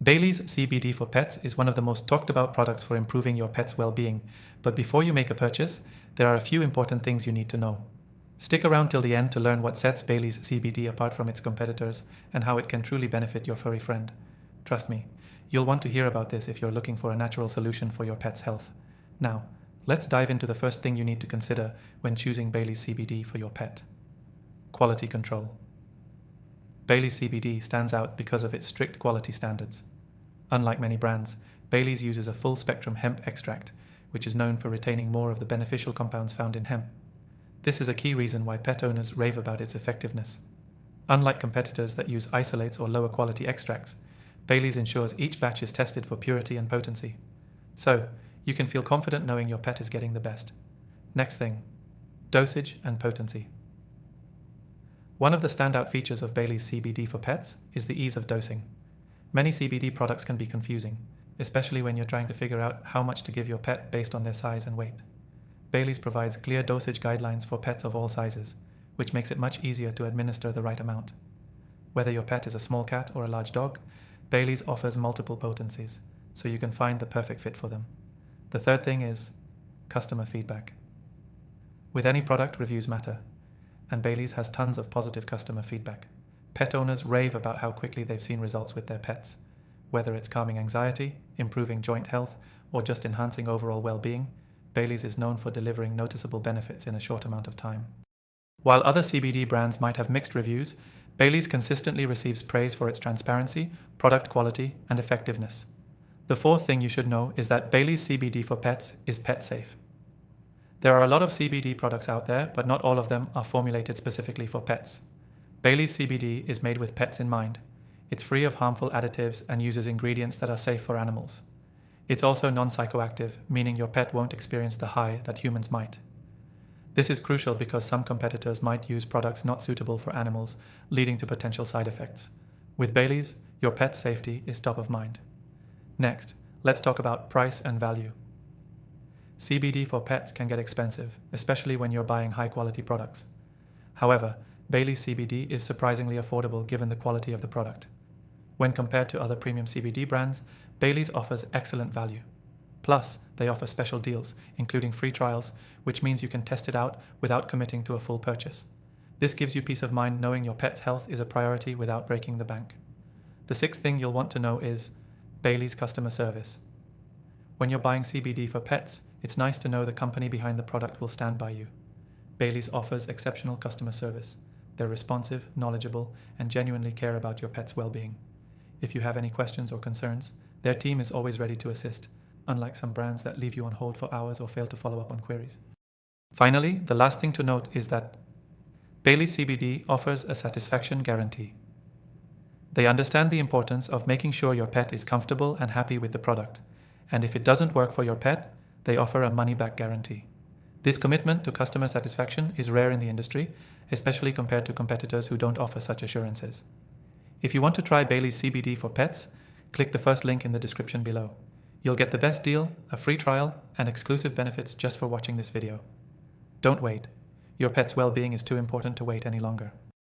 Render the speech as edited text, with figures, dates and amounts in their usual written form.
Bailey's CBD for Pets is one of the most talked about products for improving your pet's well-being, but before you make a purchase, there are a few important things you need to know. Stick around till the end to learn what sets Bailey's CBD apart from its competitors and how it can truly benefit your furry friend. Trust me, you'll want to hear about this if you're looking for a natural solution for your pet's health. Now, let's dive into the first thing you need to consider when choosing Bailey's CBD for your pet. Quality control. Bailey's CBD stands out because of its strict quality standards. Unlike many brands, Bailey's uses a full-spectrum hemp extract, which is known for retaining more of the beneficial compounds found in hemp. This is a key reason why pet owners rave about its effectiveness. Unlike competitors that use isolates or lower quality extracts, Bailey's ensures each batch is tested for purity and potency. So, you can feel confident knowing your pet is getting the best. Next thing, dosage and potency. One of the standout features of Bailey's CBD for pets is the ease of dosing. Many CBD products can be confusing, especially when you're trying to figure out how much to give your pet based on their size and weight. Bailey's provides clear dosage guidelines for pets of all sizes, which makes it much easier to administer the right amount. Whether your pet is a small cat or a large dog, Bailey's offers multiple potencies, so you can find the perfect fit for them. The third thing is customer feedback. With any product, reviews matter, and Bailey's has tons of positive customer feedback. Pet owners rave about how quickly they've seen results with their pets. Whether it's calming anxiety, improving joint health, or just enhancing overall well-being, Bailey's is known for delivering noticeable benefits in a short amount of time. While other CBD brands might have mixed reviews, Bailey's consistently receives praise for its transparency, product quality, and effectiveness. The fourth thing you should know is that Bailey's CBD for pets is pet safe. There are a lot of CBD products out there, but not all of them are formulated specifically for pets. Bailey's CBD is made with pets in mind. It's free of harmful additives and uses ingredients that are safe for animals. It's also non-psychoactive, meaning your pet won't experience the high that humans might. This is crucial because some competitors might use products not suitable for animals, leading to potential side effects. With Bailey's, your pet's safety is top of mind. Next, let's talk about price and value. CBD for pets can get expensive, especially when you're buying high-quality products. However, Bailey's CBD is surprisingly affordable given the quality of the product. When compared to other premium CBD brands, Bailey's offers excellent value. Plus, they offer special deals, including free trials, which means you can test it out without committing to a full purchase. This gives you peace of mind knowing your pet's health is a priority without breaking the bank. The sixth thing you'll want to know is Bailey's customer service. When you're buying CBD for pets, it's nice to know the company behind the product will stand by you. Bailey's offers exceptional customer service. They're responsive, knowledgeable, and genuinely care about your pet's well-being. If you have any questions or concerns, their team is always ready to assist, unlike some brands that leave you on hold for hours or fail to follow up on queries. Finally, the last thing to note is that Bailey's CBD offers a satisfaction guarantee. They understand the importance of making sure your pet is comfortable and happy with the product, and if it doesn't work for your pet, they offer a money-back guarantee. This commitment to customer satisfaction is rare in the industry, especially compared to competitors who don't offer such assurances. If you want to try Bailey's CBD for pets, click the first link in the description below. You'll get the best deal, a free trial, and exclusive benefits just for watching this video. Don't wait. Your pet's well-being is too important to wait any longer.